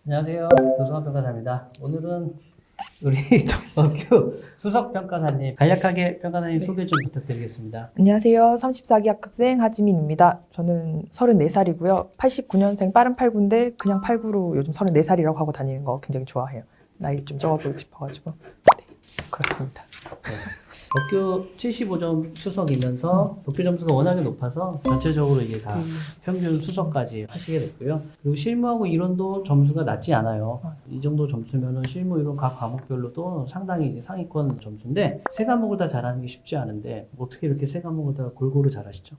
안녕하세요. 도승환 평가사입니다. 오늘은 우리 법규 수석평가사님, 간략하게 평가사님 소개 좀 부탁드리겠습니다. 안녕하세요. 34기 합격생 하지민입니다. 저는 34살이고요. 89년생 빠른 89인데 그냥 89로 요즘 34살이라고 하고 다니는 거 굉장히 좋아해요. 나이 좀 적어 보이고 싶어가지고. 네, 그렇습니다. 네. 법규 75점 수석이면서 법규 점수가 워낙에 높아서 전체적으로 이게 다 평균 수석까지 하시게 됐고요. 그리고 실무하고 이론도 점수가 낮지 않아요. 이 정도 점수면은 실무 이론 각 과목별로도 상당히 이제 상위권 점수인데 세 과목을 다 잘하는 게 쉽지 않은데 어떻게 이렇게 세 과목을 다 골고루 잘하시죠?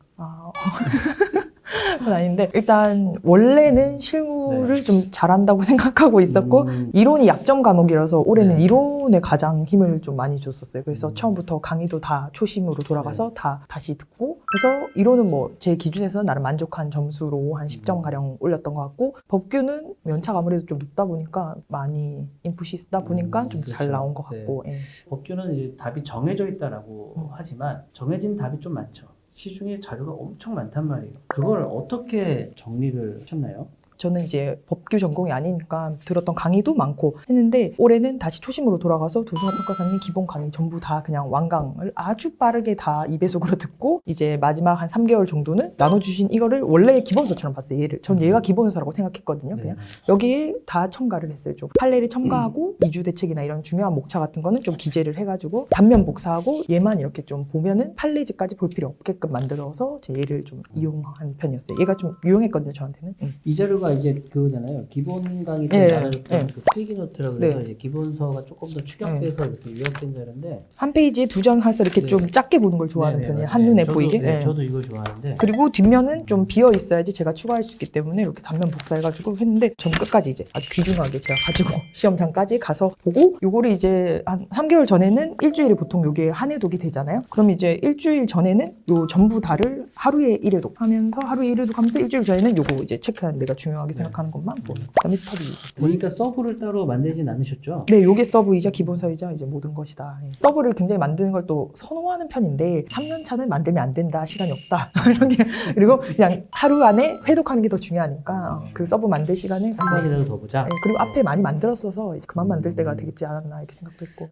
그건 아닌데 일단 원래는 실무를 좀 잘한다고 생각하고 있었고 이론이 약점 과목이라서 올해는 네. 이론에 가장 힘을 좀 많이 줬었어요. 그래서 처음부터 강의도 다 초심으로 돌아가서 다시 듣고 그래서 이론은 뭐 제 기준에서는 나름 만족한 점수로 한 10점 가량 올렸던 것 같고 법규는 연차가 아무래도 좀 높다 보니까 많이 인풋이 있다 보니까 좀 잘 그렇죠. 나온 것 같고 예. 법규는 이제 답이 정해져 있다라고 하지만 정해진 답이 좀 많죠. 시중에 자료가 엄청 많단 말이에요. 그걸 어떻게 정리를 하셨나요? 저는 이제 법규 전공이 아니니까 들었던 강의도 많고 했는데 올해는 다시 초심으로 돌아가서 도승환 평가사님 기본 강의 전부 다 그냥 완강을 아주 빠르게 다 2배속으로 듣고 이제 마지막 한 3개월 정도는 나눠주신 이거를 원래 기본서처럼 봤어요. 얘를. 전 얘가 기본서라고 생각했거든요. 그냥 여기에 다 첨가를 했어요. 좀 판례를 첨가하고 이주 대책이나 이런 중요한 목차 같은 거는 좀 기재를 해가지고 단면 복사하고 얘만 이렇게 좀 보면은 판례지까지 볼 필요 없게끔 만들어서 제 얘를 좀 이용한 편이었어요. 얘가 좀 유용했거든요. 저한테는. 이 자료가 이제 그거잖아요. 기본 강의 때 나눠줬던 그 필기 노트라고 해서 이제 기본서가 조금 더 축약돼서 이렇게 요약된 자료인데 한 페이지에 두 장 해서 이렇게 좀 작게 보는 걸 좋아하는 편이에요. 한눈에 보이게. 저도 이걸 좋아하는데 그리고 뒷면은 좀 비어 있어야지 제가 추가할 수 있기 때문에 이렇게 단면 복사해가지고 했는데 저는 끝까지 이제 아주 귀중하게 제가 가지고 시험장까지 가서 보고 요거를 이제 한 3개월 전에는 일주일에 보통 요게 한 회독이 되잖아요. 그럼 이제 일주일 전에는 요 전부 다를 하루에 1회독 하면서 하루에 1회독 하면서 일주일 전에는 요거 이제 체크하는 내가 중요하게 생각하는 것만 보는 그다음에 스터디. 보니까 서브를 따로 만들진 않으셨죠? 네, 요게 서브이자 기본서이자 이제 모든 것이다. 예. 서브를 굉장히 만드는 걸 또 선호하는 편인데 3년 차는 만들면 안 된다. 시간이 없다. 이런 게 그리고 그냥 하루 안에 회독하는 게 더 중요하니까 그 서브 만들 시간에 한 번이라도 더 보자. 예, 그리고 앞에 많이 만들었어서 이제 그만 만들 때가 되겠지 않았나 이렇게 생각도 했고.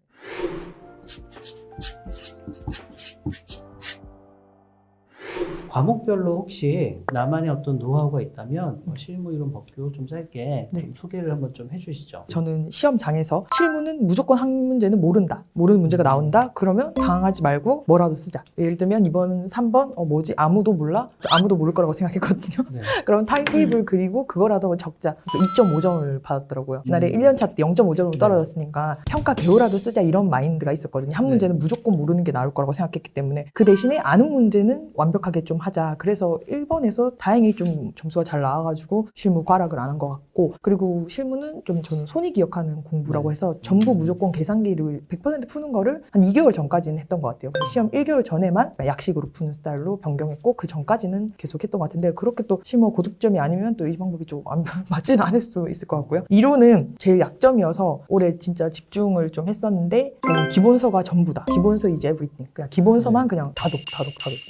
과목별로 혹시 나만의 어떤 노하우가 있다면 실무 이론 법규 좀 짧게 좀 소개를 한번 좀 해주시죠. 저는 시험장에서 실무는 무조건 한 문제는 모른다. 모르는 문제가 나온다. 그러면 당황하지 말고 뭐라도 쓰자. 예를 들면 이번 3번 뭐지? 아무도 몰라? 아무도 모를 거라고 생각했거든요. 그럼 타임테이블 그리고 그거라도 적자. 2.5점을 받았더라고요. 그날에 1년차 때 0.5점으로 떨어졌으니까 평가 개요라도 쓰자 이런 마인드가 있었거든요. 한 문제는 무조건 모르는 게 나올 거라고 생각했기 때문에 그 대신에 아는 문제는 완벽하게 좀 하자. 그래서 1번에서 다행히 좀 점수가 잘 나와가지고 실무 과락을 안 한 것 같고 그리고 실무는 좀 저는 손이 기억하는 공부라고 해서 전부 무조건 계산기를 100% 푸는 거를 한 2개월 전까지는 했던 것 같아요. 시험 1개월 전에만 약식으로 푸는 스타일로 변경했고 그 전까지는 계속 했던 것 같은데 그렇게 또 실무 고득점이 아니면 또 이 방법이 좀 맞지는 않을 수 있을 것 같고요. 이론은 제일 약점이어서 올해 진짜 집중을 좀 했었는데 저는 기본서가 전부다. 기본서 이제 everything. 그냥 기본서만 그냥 다독.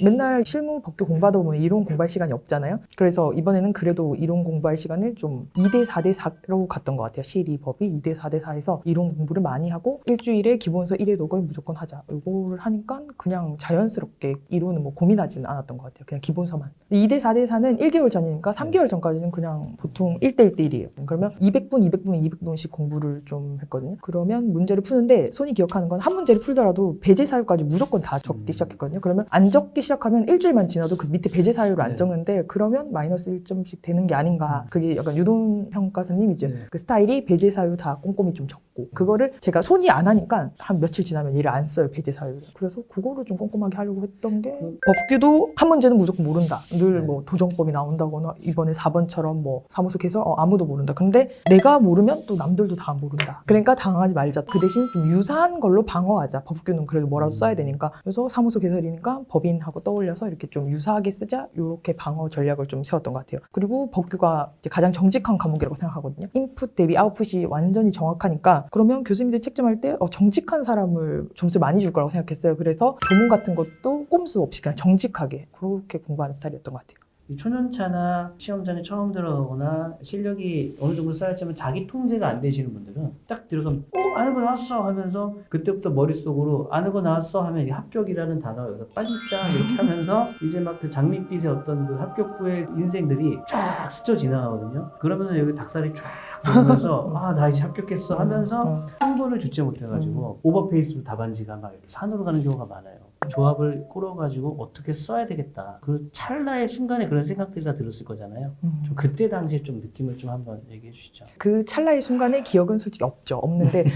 맨날 실무 법규 공부하다 보면 이론 공부할 시간이 없잖아요. 그래서 이번에는 그래도 이론 공부할 시간을 좀 2대 4대 4로 갔던 것 같아요. 실이 법이 2대 4대 4에서 이론 공부를 많이 하고 일주일에 기본서 1회독을 무조건 하자. 이거를 하니까 그냥 자연스럽게 이론은 뭐 고민하지는 않았던 것 같아요. 그냥 기본서만. 2대 4대 4는 1개월 전이니까 3개월 전까지는 그냥 보통 1대 1대 1이에요. 그러면 200분씩 공부를 좀 했거든요. 그러면 문제를 푸는데 손이 기억하는 건 한 문제를 풀더라도 배제 사유까지 무조건 다 적기 시작했거든요. 그러면 안 적기 시작하면 일주일만 지나도 그 밑에 배제 사유를 안 적는데 그러면 마이너스 1점씩 되는 게 아닌가. 그게 약간 유동 평가사님 이제 그 스타일이 배제 사유 다 꼼꼼히 좀 적고 그거를 제가 손이 안 하니까 한 며칠 지나면 얘를 안 써요. 배제 사유를. 그래서 그거를 좀 꼼꼼하게 하려고 했던 게 법규도 한 문제는 무조건 모른다. 늘 뭐 도정법이 나온다거나 이번에 4번처럼 뭐 사무소 개설 아무도 모른다. 근데 내가 모르면 또 남들도 다 모른다. 그러니까 당황하지 말자. 그 대신 좀 유사한 걸로 방어하자. 법규는 그래도 뭐라도 써야 되니까. 그래서 사무소 개설이니까 법인하고 떠올려서 이렇게 좀 유사하게 쓰자. 이렇게 방어 전략을 좀 세웠던 것 같아요. 그리고 법규가 이제 가장 정직한 과목이라고 생각하거든요. 인풋 대비 아웃풋이 완전히 정확하니까 그러면 교수님들 채점할 때 정직한 사람을 점수를 많이 줄 거라고 생각했어요. 그래서 조문 같은 것도 꼼수 없이 그냥 정직하게 그렇게 공부하는 스타일이었던 것 같아요. 이 초년차나 시험장에 처음 들어가거나 실력이 어느 정도 쌓였지만 자기 통제가 안 되시는 분들은 딱 들어가면 아는 거 나왔어 하면서 그때부터 머릿속으로 아는 거 나왔어 하면 이게 합격이라는 단어가 여기서 반짝 이렇게 하면서 이제 막 그 장밋빛의 어떤 그 합격 후의 인생들이 쫙 스쳐 지나가거든요. 그러면서 여기 닭살이 쫙 보면서 나 이제 합격했어 하면서 흥분을 주체 못해가지고 오버페이스로 답안지가 막 이렇게 산으로 가는 경우가 많아요. 조합을 꾸려가지고 어떻게 써야 되겠다. 그 찰나의 순간에 그런 생각들이 다 들었을 거잖아요. 좀 그때 당시에 좀 느낌을 좀 한번 얘기해 주시죠. 그 찰나의 순간에 기억은 솔직히 없는데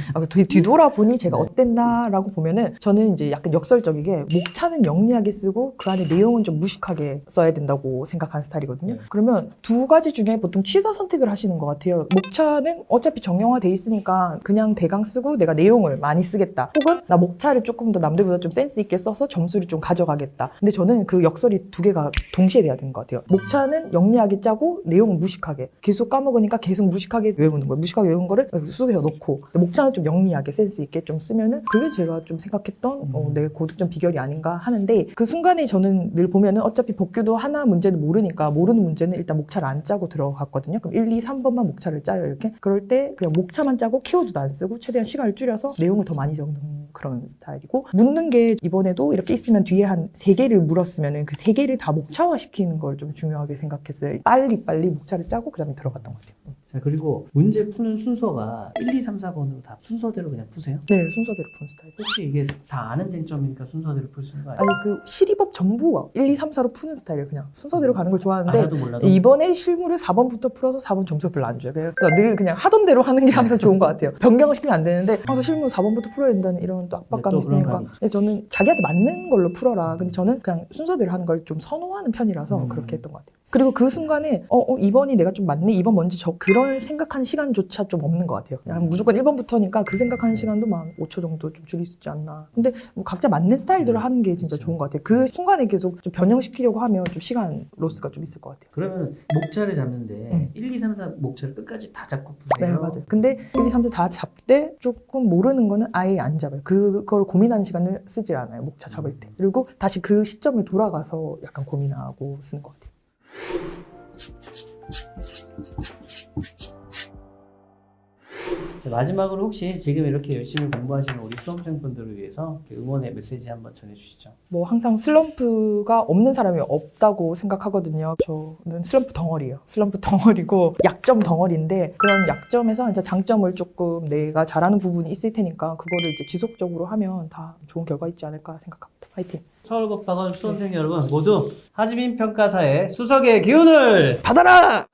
뒤돌아보니 제가 네. 어땠나라고 보면은 저는 이제 약간 역설적이게 목차는 영리하게 쓰고 그 안에 내용은 좀 무식하게 써야 된다고 생각하는 스타일이거든요. 네. 그러면 두 가지 중에 보통 취사 선택을 하시는 것 같아요. 목차는 어차피 정형화돼 있으니까 그냥 대강 쓰고 내가 내용을 많이 쓰겠다. 혹은 나 목차를 조금 더 남들보다 좀 센스 있게 써서 점수를 좀 가져가겠다. 근데 저는 그 역설이 두 개가 동시에 돼야 되는 것 같아요. 목차는 영리하게 짜고 내용은 무식하게. 계속 까먹으니까 계속 무식하게 외우는 거예요. 무식하게 외운 거를 수두에 넣고 목차는 좀 영리하게 센스 있게 좀 쓰면은 그게 제가 좀 생각했던 내 고득점 비결이 아닌가 하는데 그 순간에 저는 늘 보면은 어차피 복규도 하나 문제는 모르니까 모르는 문제는 일단 목차를 안 짜고 들어갔거든요. 그럼 1, 2, 3번만 목차를 짜요 이렇게. 그럴 때 그냥 목차만 짜고 키워드도 안 쓰고 최대한 시간을 줄여서 내용을 더 많이 적는 그런 스타일이고 묻는 게 이번에도 이렇게 있으면 뒤에 한 3개를 물었으면은 그 3개를 다 목차화시키는 걸 좀 중요하게 생각했어요. 빨리 목차를 짜고 그 다음에 들어갔던 것 같아요. 자, 그리고 문제 푸는 순서가 1, 2, 3, 4번으로 다 순서대로 그냥 푸세요? 네, 순서대로 푸는 스타일. 혹시 이게 다 아는 쟁점이니까 순서대로 풀 수 있는 거 아니에요? 아니 그 시리법 전부 1, 2, 3, 4로 푸는 스타일이에요. 그냥 순서대로 가는 걸 좋아하는데 알아도 몰라도 이번에 실무를 4번부터 풀어서 4번 점수 별로 안 줘요. 그래서 늘 그냥 하던 대로 하는 게 항상 좋은 것 같아요. 변경을 시키면 안 되는데 항상 실무 4번부터 풀어야 된다는 이런 또 압박감이 또 그런 있으니까. 감이 있죠. 그래서 저는 자기한테 맞는 걸로 풀어라. 근데 저는 그냥 순서대로 하는 걸 좀 선호하는 편이라서 그렇게 했던 것 같아요. 그리고 그 순간에 2번이 내가 좀 맞네? 2번 먼저 그럴 생각하는 시간조차 좀 없는 것 같아요. 그냥 무조건 1번부터니까 그 생각하는 시간도 막 5초 정도 좀 줄일 수 있지 않나. 근데 뭐 각자 맞는 스타일대로 하는 게 진짜 좋은 것 같아요. 그 순간에 계속 좀 변형시키려고 하면 좀 시간 로스가 좀 있을 것 같아요. 그러면 목차를 잡는데 1, 2, 3, 4 목차를 끝까지 다 잡고 푸세요? 네, 맞아요. 근데 1, 2, 3, 4 다 잡되 조금 모르는 거는 아예 안 잡아요. 그걸 고민하는 시간을 쓰질 않아요. 목차 잡을 때. 그리고 다시 그 시점에 돌아가서 약간 고민하고 쓰는 것 같아요. 자, 마지막으로 혹시 지금 이렇게 열심히 공부하시는 우리 수험생분들을 위해서 이렇게 응원의 메시지 한번 전해주시죠. 뭐 항상 슬럼프가 없는 사람이 없다고 생각하거든요. 저는 슬럼프 덩어리예요. 슬럼프 덩어리고 약점 덩어리인데 그런 약점에서 이제 장점을 조금 내가 잘하는 부분이 있을 테니까 그거를 이제 지속적으로 하면 다 좋은 결과 있지 않을까 생각합니다. 화이팅! 서울법학원 수험생 여러분 모두 하지민 평가사의 수석의 기운을 받아라!